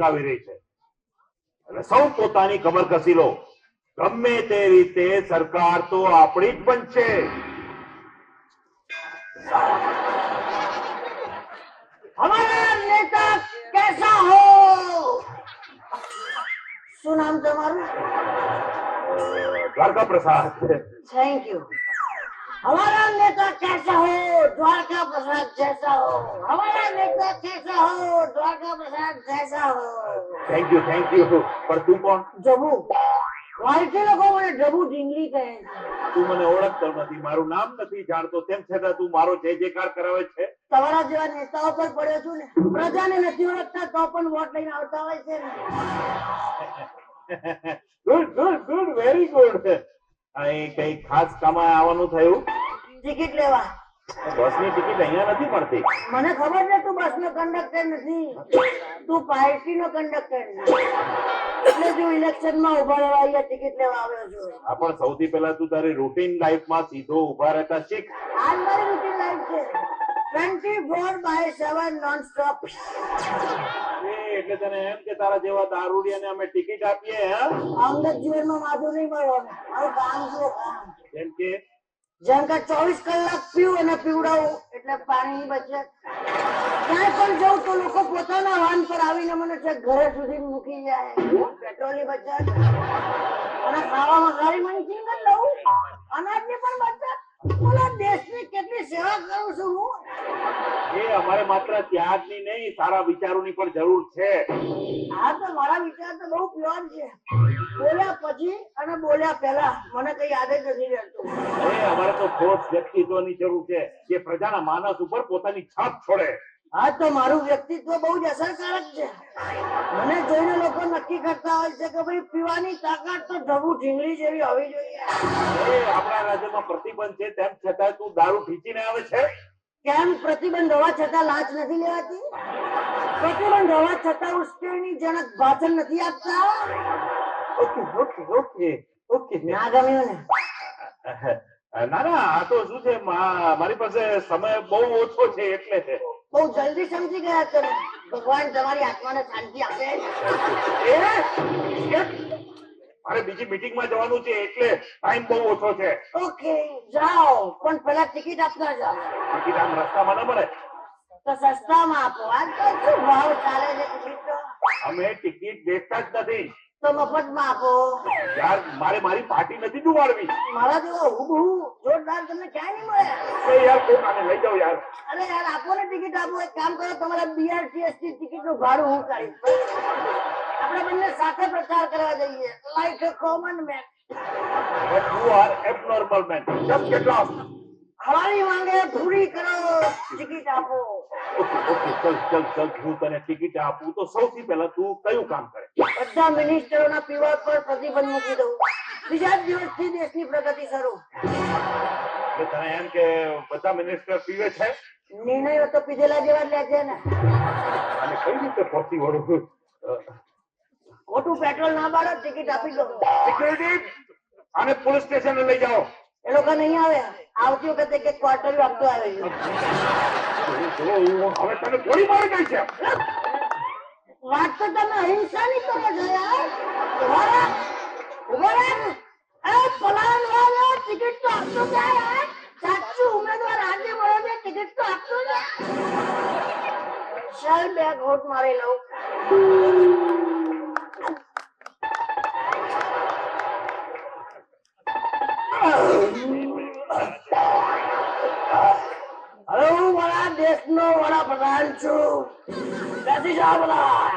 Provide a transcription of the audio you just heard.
આવી રહી છે, એટલે સૌ પોતાની કમર કસી લો. ગમે તે રીતે સરકાર તો આપણી જ બનશે. हमारा नेता कैसा हो? શું નામ તમારું? દ્વારકા પ્રસાદ. Thank you. हमारा नेता कैसा हो? द्वारका प्रसाद जैसा हो. हमारा नेता कैसा हो? द्वारका प्रसाद जैसा हो. થેન્ક યુ પણ તું કોણ? જબુ. વાલથી લોકો મને જબુ ઢીંગલી કહે છે. તું મને ઓળખતો નથી, મારું નામ નથી જાણતો, તેમ છતાં તું મારો જય જયકાર કરાવે છે. તમારા જેવા નેતાઓ પર પડ્યો છું ને, પ્રજાને નથી ઓળખતા તો પણ વોટ લઈને આવતા હોય છે ને. Good very good. અહીં કઈ ખાસ કામ આવવાનું થયું? ટિકિટ લેવા. બસની ટિકિટ અહીંયા નથી મળતી. મને ખબર છે તું બસનો કંડક્ટર નથી, તું પાર્ટીનો કંડક્ટર છે, એટલે તું ઇલેક્શનમાં ઉભા રહેવા અહીંયા ટિકિટ લેવા આવ્યો છું. હા, પણ સૌથી પહેલા તું તારી રૂટીન લાઈફમાં સીધો ઉભા રહેતા શીખ. આજ મારી રૂટીન લાઈફ છે, 24/7 નોન સ્ટોપ. એટલે તને એમ કે તારા જેવા દારૂડિયાને અમે ટિકિટ આપીએ? અંગત જીવનમાં માથું નહીં મળવાનું, મારું કામ જુઓ કામ. જેમ કે 24 કલાક પીવું અને પીવડાવું એટલે પાણીની બચત. ક્યાંય પણ જવું તો લોકો પોતાના વાહન પર આવીને મને છે ઘરે સુધી મૂકી જાય. પેટ્રોલની બચત અને ખાવામાં સારી મનસિંગ જ લઉં, અનાજની પણ બચત. બોલો દેશની કેટલી સેવા કરું છું હું. એ અમારે માત્ર ત્યાગની નહીં, સારા વિચારોની પણ જરૂર છે. હા, તો મારા વિચાર તો બહુ પ્યોર છે. બોલ્યા પછી અને બોલ્યા પહેલા મને કઈ યાદ જ નથી રહેતું. અમારે તો ઠોસ વ્યક્તિત્વની જરૂર છે, જે પ્રજાના માનસ ઉપર પોતાની છાપ છોડે. હા, તો મારું વ્યક્તિત્વ બહુ જ અસરકારક છે. મને જોઈને લોકો નક્કી કરતા હોય છે કે ભાઈ પીવાની તાકાત તો ઢબુ ઢીંગલી જેવી હોવી જોઈએ. આપણા રાજ્યમાં પ્રતિબંધ છે, તેમ છતાં તું દારૂ ઠીચીને આવે છે. કેમ પ્રતિબંધ હોવા છતાં લાંચ નથી લેવાતી? પ્રતિબંધ હોવા છતાં ઉશ્કેરણી જનક ભાષણ નથી આપતા? ઓકે. ના ગમ્યું ને? ના, આ તો શું છે, મારી પાસે સમય બહુ ઓછો છે એટલે. બહુ જલ્દી સમજી ગયા તમે. ભગવાન તમારી આત્માને શાંતિ આપે. મારે બીજી મીટિંગમાં જવાનું છે એટલે ટાઈમ બહુ ઓછો છે. ઓકે, જાઓ, પણ પેલા ટિકિટ આપતા જાઓ. ટિકિટ આમ રસ્તામાં ન મળે તો સસ્તામાં આપો. આજકાલ શું ભાવ ચાલે છે ટિકિટનો? અમે ટિકિટ વેચતા જ નથી. તો મફતમાં આપો. યાર, મારી પાર્ટી નથી ડુબાડવી. મારા જેવો હુબહુ જોરદાર તમને ક્યાંય નહીં મળે. યાર, કોણ આને લઈ જાઓ યાર. અરે યાર, આપો ને ટિકિટ આપો. એક કામ કરો, તમારા બીઆરટીએસની ટિકિટનું ભાડું હું કાઢીશ. આપણે બંને સાથે પ્રચાર કરવા જઈએ, like a common main. You are abnormal man. Just get lost. હવારી માંગે પૂરી કરો, ટિકિટ આપો. ઓકે, ચલ, હું તને ટિકિટ આપું તો સૌથી પહેલા તું કયું કામ કરે? બધા મિનિસ્ટરોના પીવા પર પ્રતિબંધ મૂકી દઉં. બીજા દિવસથી દેશની પ્રગતિ શરૂ. એટલે તને એમ કે બધા મિનિસ્ટર પીવે છે? નિર્ણયો તો પીધેલા જેવા જ લે છે ને. અને કઈ રીતે પહોંચી વળું? ખોટું પેટ્રોલ ના બાળો, ટિકિટ આપી દો. સિક્યુરિટી, આને પોલીસ સ્ટેશન લઈ જાઓ. એ લોકો નહીં આવે. આવતી વખતે કે ક્વાર્ટર આપતો આવે છે. હવે તને ગોળી મારી ગઈ છે. વાત તો તમે અહિંસાની કરો છો યાર. પલાન વાળો ટિકિટ તો આપતો જાય યાર. સાચું ઉમેદવાર આજે મળે છે, ટિકિટ તો આપતો જાય. ચાલ, બે ઘોટ મારી લઉં. હવે હું મારા દેશનો વડાપ્રધાન છું. બેસી જાઓ બધા.